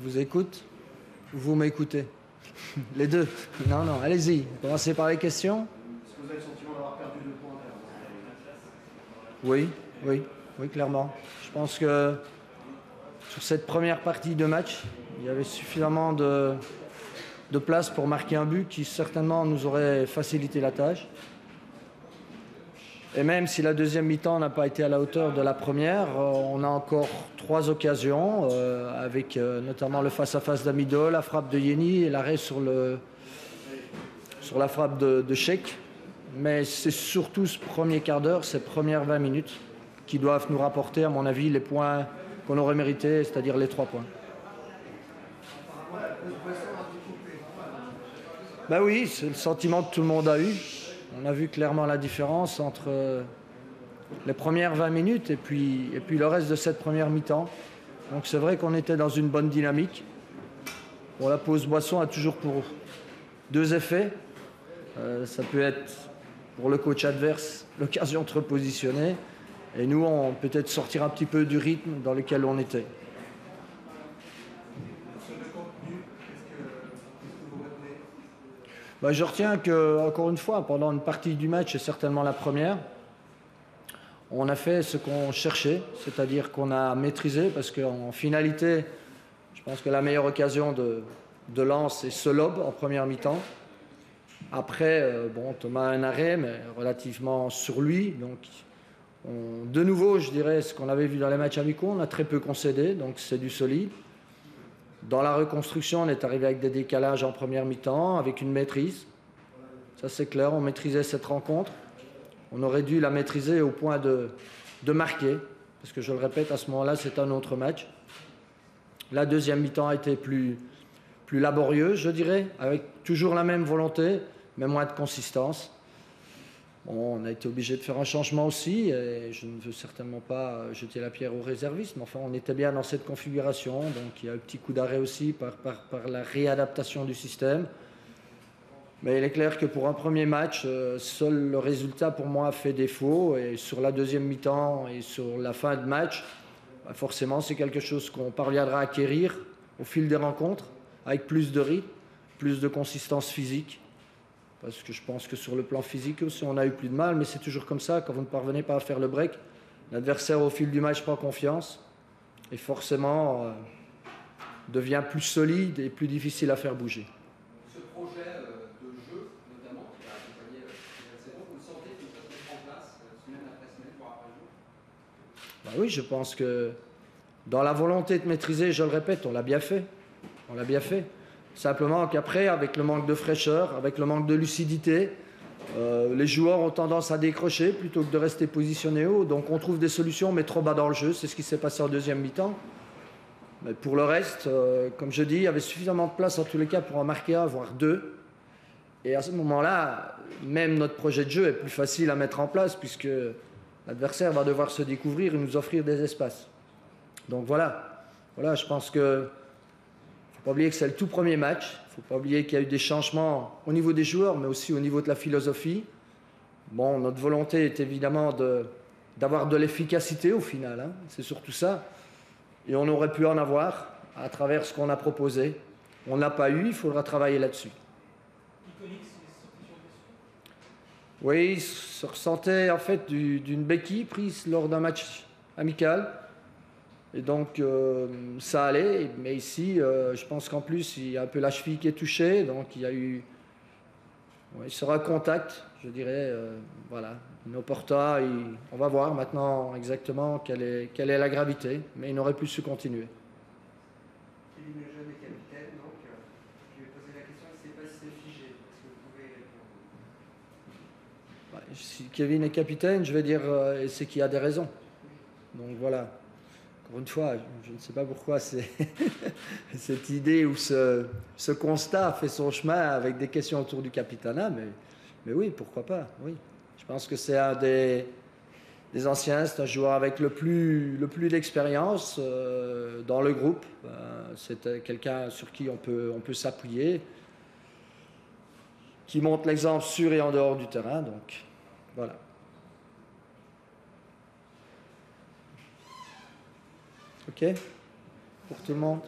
vous écoute ou vous m'écoutez? Les deux. Non, non, allez-y. Commencez par les questions. Est-ce que vous avez le sentiment d'avoir perdu 2 points? Oui, oui, oui, clairement. Je pense que sur cette première partie de match, il y avait suffisamment de place pour marquer un but qui certainement nous aurait facilité la tâche. Et même si la deuxième mi-temps n'a pas été à la hauteur de la première, on a encore 3 occasions, avec notamment le face-à-face d'Amido, la frappe de Yeni et l'arrêt sur la frappe de Cheikh. Mais c'est surtout ce premier quart d'heure, ces premières 20 minutes, qui doivent nous rapporter, à mon avis, les points qu'on aurait mérités, c'est-à-dire les 3 points. Ben oui, c'est le sentiment que tout le monde a eu. On a vu clairement la différence entre les premières 20 minutes et puis le reste de cette première mi-temps. Donc c'est vrai qu'on était dans une bonne dynamique. Bon, la pause boisson a toujours pour 2 effets. Ça peut être pour le coach adverse l'occasion de se repositionner. Et nous, on peut peut-être sortir un petit peu du rythme dans lequel on était. Ben, je retiens que, encore une fois, pendant une partie du match, et certainement la première, on a fait ce qu'on cherchait, c'est-à-dire qu'on a maîtrisé, parce qu'en finalité, je pense que la meilleure occasion de Lens est ce lob en première mi-temps. Après, bon, Thomas a un arrêt, mais relativement sur lui. Donc, de nouveau, je dirais, ce qu'on avait vu dans les matchs amicaux, on a très peu concédé, donc c'est du solide. Dans la reconstruction, on est arrivé avec des décalages en première mi-temps, avec une maîtrise. Ça, c'est clair, on maîtrisait cette rencontre. On aurait dû la maîtriser au point de marquer, parce que je le répète, à ce moment-là, c'est un autre match. La deuxième mi-temps a été plus laborieuse, je dirais, avec toujours la même volonté, mais moins de consistance. Bon, on a été obligé de faire un changement aussi, et je ne veux certainement pas jeter la pierre aux réservistes, mais enfin, on était bien dans cette configuration, donc il y a un petit coup d'arrêt aussi par la réadaptation du système. Mais il est clair que pour un premier match, seul le résultat pour moi fait défaut, et sur la deuxième mi-temps et sur la fin de match, bah forcément c'est quelque chose qu'on parviendra à acquérir au fil des rencontres, avec plus de rythme, plus de consistance physique. Parce que je pense que sur le plan physique aussi, on a eu plus de mal, mais c'est toujours comme ça, quand vous ne parvenez pas à faire le break, l'adversaire au fil du match prend confiance, et forcément devient plus solide et plus difficile à faire bouger. Ce projet de jeu, notamment, qui a accompagné la saison, vous le sentez que ça se met en place semaine après semaine, jour après jour? Ben oui, je pense que dans la volonté de maîtriser, je le répète, on l'a bien fait. On l'a bien fait. Simplement qu'après, avec le manque de fraîcheur, avec le manque de lucidité, les joueurs ont tendance à décrocher plutôt que de rester positionnés haut. Donc on trouve des solutions, mais trop bas dans le jeu. C'est ce qui s'est passé en deuxième mi-temps. Mais pour le reste, comme je dis, il y avait suffisamment de place en tous les cas pour en marquer un, voire 2. Et à ce moment-là, même notre projet de jeu est plus facile à mettre en place, puisque l'adversaire va devoir se découvrir et nous offrir des espaces. Donc voilà, je pense que faut pas oublier que c'est le tout premier match. Il ne faut pas oublier qu'il y a eu des changements au niveau des joueurs, mais aussi au niveau de la philosophie. Bon, notre volonté est évidemment d'avoir de l'efficacité au final. Hein. C'est surtout ça. Et on aurait pu en avoir à travers ce qu'on a proposé. On ne l'a pas eu, il faudra travailler là-dessus. Oui, il se ressentait en fait d'une béquille prise lors d'un match amical. Et donc, ça allait. Mais ici, je pense qu'en plus, il y a un peu la cheville qui est touchée. Donc, il y a eu... il sera contact, je dirais. Voilà. Inoporta, on va voir maintenant exactement quelle est la gravité. Mais il n'aurait plus su continuer. Kevin Lejeune est capitaine, donc je vais poser la question, je ne sais pas si c'est figé. Est-ce que vous pouvez répondre? Si Kevin est capitaine, je vais dire c'est qu'il y a des raisons. Donc voilà. Encore une fois, je ne sais pas pourquoi cette idée ou ce constat fait son chemin avec des questions autour du capitanat, mais oui, pourquoi pas, oui. Je pense que c'est un des anciens, c'est un joueur avec le plus d'expérience dans le groupe. C'est quelqu'un sur qui on peut s'appuyer, qui montre l'exemple sur et en dehors du terrain, donc voilà. Ok? Pour tout le monde.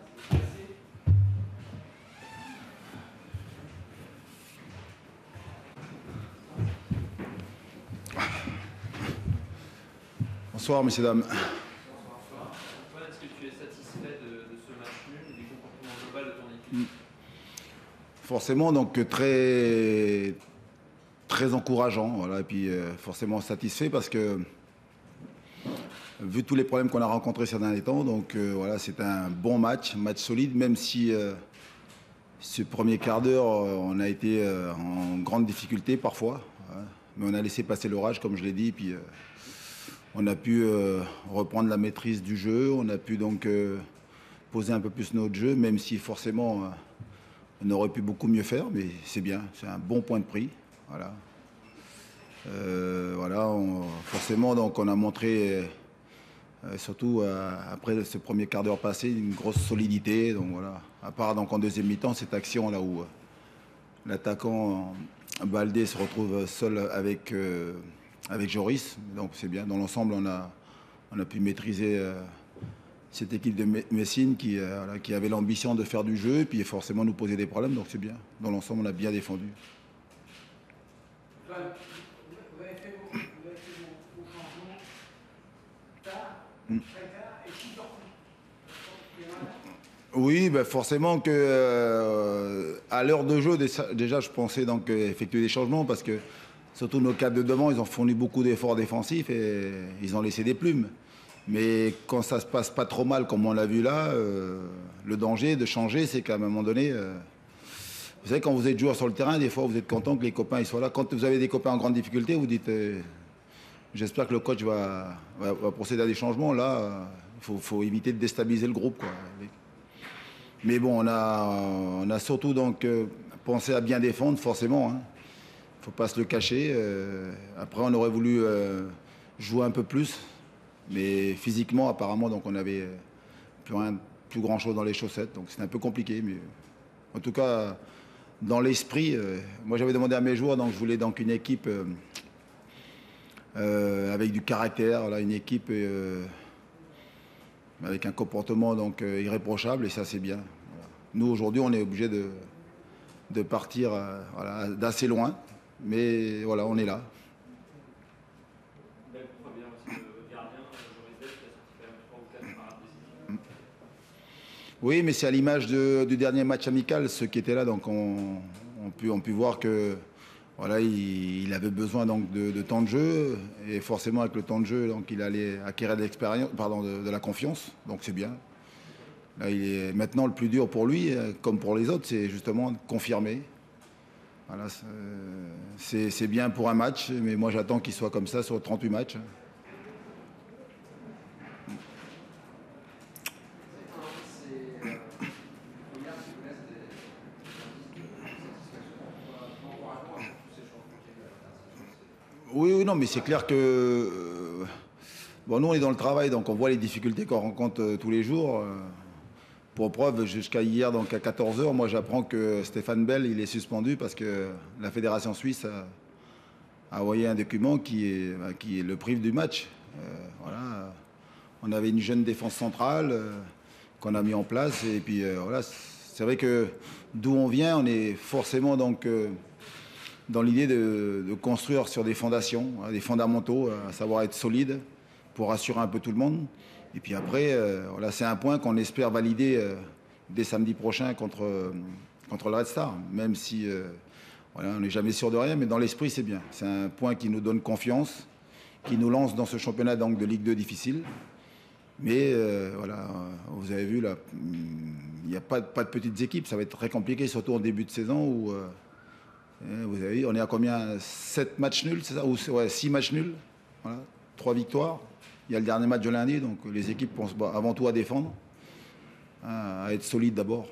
Bonsoir, messieurs, dames. Antoine, est-ce que tu es satisfait de ce match nul et du comportement global de ton équipe? Forcément, donc très encourageant, voilà, et puis forcément satisfait parce que vu tous les problèmes qu'on a rencontrés ces derniers temps, donc voilà, c'est un bon match solide, même si ce premier quart d'heure, on a été en grande difficulté parfois, hein, mais on a laissé passer l'orage, comme je l'ai dit, puis on a pu reprendre la maîtrise du jeu, on a pu donc poser un peu plus notre jeu, même si forcément on aurait pu beaucoup mieux faire, mais c'est bien, c'est un bon point de prix, voilà. Voilà, forcément, donc on a montré, surtout après ce premier quart d'heure passé, une grosse solidité. Donc voilà, à part donc en deuxième mi-temps, cette action là où l'attaquant Baldé se retrouve seul avec Joris. Donc c'est bien. Dans l'ensemble, on a pu maîtriser cette équipe de Messine qui avait l'ambition de faire du jeu et puis forcément nous poser des problèmes. Donc c'est bien. Dans l'ensemble, on a bien défendu. Vous avez fait vos changements tard, très tard, et qui sortent? Oui, ben forcément que à l'heure de jeu, déjà, je pensais donc effectuer des changements parce que surtout nos cadres de devant, ils ont fourni beaucoup d'efforts défensifs et ils ont laissé des plumes. Mais quand ça se passe pas trop mal, comme on l'a vu là, le danger de changer, c'est qu'à un moment donné, vous savez, quand vous êtes joueur sur le terrain, des fois, vous êtes content que les copains ils soient là. Quand vous avez des copains en grande difficulté, vous dites, j'espère que le coach va procéder à des changements. Là, il faut éviter de déstabiliser le groupe, quoi. Mais bon, on a surtout donc pensé à bien défendre, forcément. Hein. Faut pas se le cacher. Après, on aurait voulu jouer un peu plus, mais physiquement, apparemment, donc on avait plus grand chose dans les chaussettes, donc c'était un peu compliqué. Mais en tout cas, dans l'esprit, moi j'avais demandé à mes joueurs, donc je voulais donc une équipe avec du caractère, là, une équipe avec un comportement donc irréprochable, et ça c'est bien. Voilà. Nous aujourd'hui, on est obligé de partir voilà, d'assez loin. Mais voilà, on est là. Belle première aussi de votre gardien, Joris Bell, qui a sorti quand même 3 ou 4 parades décisives. Oui, mais c'est à l'image du dernier match amical, ceux qui étaient là, donc on pu voir que voilà, il avait besoin donc de temps de jeu, et forcément avec le temps de jeu, donc il allait acquérir de l'expérience, pardon, de la confiance, donc c'est bien. Là, il est maintenant le plus dur pour lui, comme pour les autres, c'est justement de confirmer. Voilà, c'est bien pour un match, mais moi j'attends qu'il soit comme ça sur 38 matchs. Oui, non, mais c'est clair que bon, nous on est dans le travail, donc on voit les difficultés qu'on rencontre tous les jours. Pour preuve, jusqu'à hier, donc à 14 h, moi j'apprends que Stéphane Bell, il est suspendu parce que la Fédération suisse a envoyé un document qui le prive du match. Voilà. On avait une jeune défense centrale qu'on a mis en place, et puis voilà, c'est vrai que d'où on vient, on est forcément donc dans l'idée de construire sur des fondations, hein, des fondamentaux, à savoir être solide pour rassurer un peu tout le monde. Et puis après, voilà, c'est un point qu'on espère valider dès samedi prochain contre le Red Star, même si voilà, on n'est jamais sûr de rien, mais dans l'esprit, c'est bien. C'est un point qui nous donne confiance, qui nous lance dans ce championnat donc, de Ligue 2 difficile. Mais voilà, vous avez vu, là, il n'y a pas de petites équipes, ça va être très compliqué, surtout en début de saison où, vous avez vu, on est à combien? 7 matchs nuls, c'est ça? Ou ouais, 6 matchs nuls, voilà, 3 victoires. Il y a le dernier match de lundi, donc les équipes pensent avant tout à défendre, à être solides d'abord.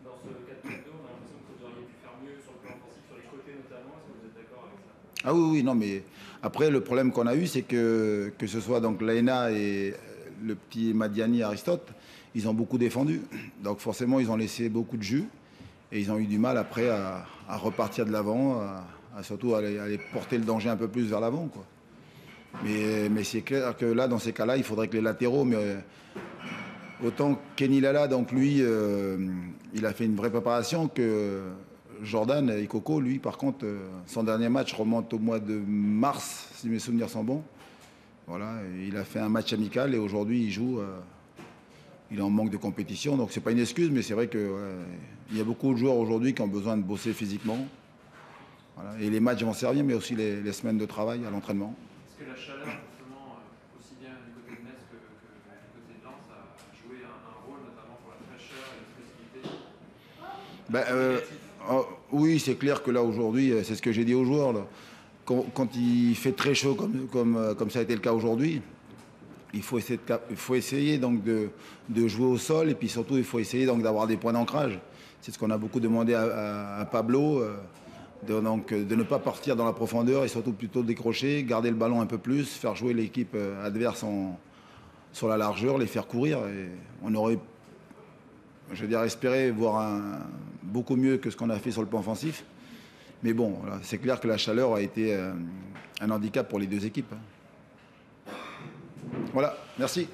Dans ce 4-4-2, on a l'impression que vous auriez pu faire mieux sur le plan offensif, sur les côtés notamment. Est-ce que vous êtes d'accord avec ça? Ah oui, non, mais après, le problème qu'on a eu, c'est que ce soit donc Laena et le petit Madiani Aristote, ils ont beaucoup défendu. Donc forcément, ils ont laissé beaucoup de jus et ils ont eu du mal après à repartir de l'avant, surtout à aller porter le danger un peu plus vers l'avant, quoi. Mais c'est clair que là, dans ces cas-là, il faudrait que les latéraux, mais autant Kenny Lala, donc lui, il a fait une vraie préparation, que Jordan et Coco, lui, par contre, son dernier match remonte au mois de mars, si mes souvenirs sont bons. Voilà, il a fait un match amical et aujourd'hui il joue. Il est en manque de compétition, donc c'est pas une excuse, mais c'est vrai que il y a beaucoup de joueurs aujourd'hui qui ont besoin de bosser physiquement. Voilà. Et les matchs vont servir, mais aussi les semaines de travail à l'entraînement. Est-ce que la chaleur, justement, aussi bien du côté de Metz que du côté de Lens, a joué un rôle, notamment pour la fraîcheur et l'explosivité? Oui, c'est clair que là aujourd'hui, c'est ce que j'ai dit aux joueurs. Là. Quand il fait très chaud, comme ça a été le cas aujourd'hui, il faut essayer donc de jouer au sol et puis surtout il faut essayer donc d'avoir des points d'ancrage. C'est ce qu'on a beaucoup demandé à Pablo, de ne pas partir dans la profondeur et surtout plutôt décrocher, garder le ballon un peu plus, faire jouer l'équipe adverse sur la largeur, les faire courir. Et on aurait, je veux dire, espéré voir beaucoup mieux que ce qu'on a fait sur le plan offensif. Mais bon, voilà, c'est clair que la chaleur a été un handicap pour les deux équipes. Voilà, merci.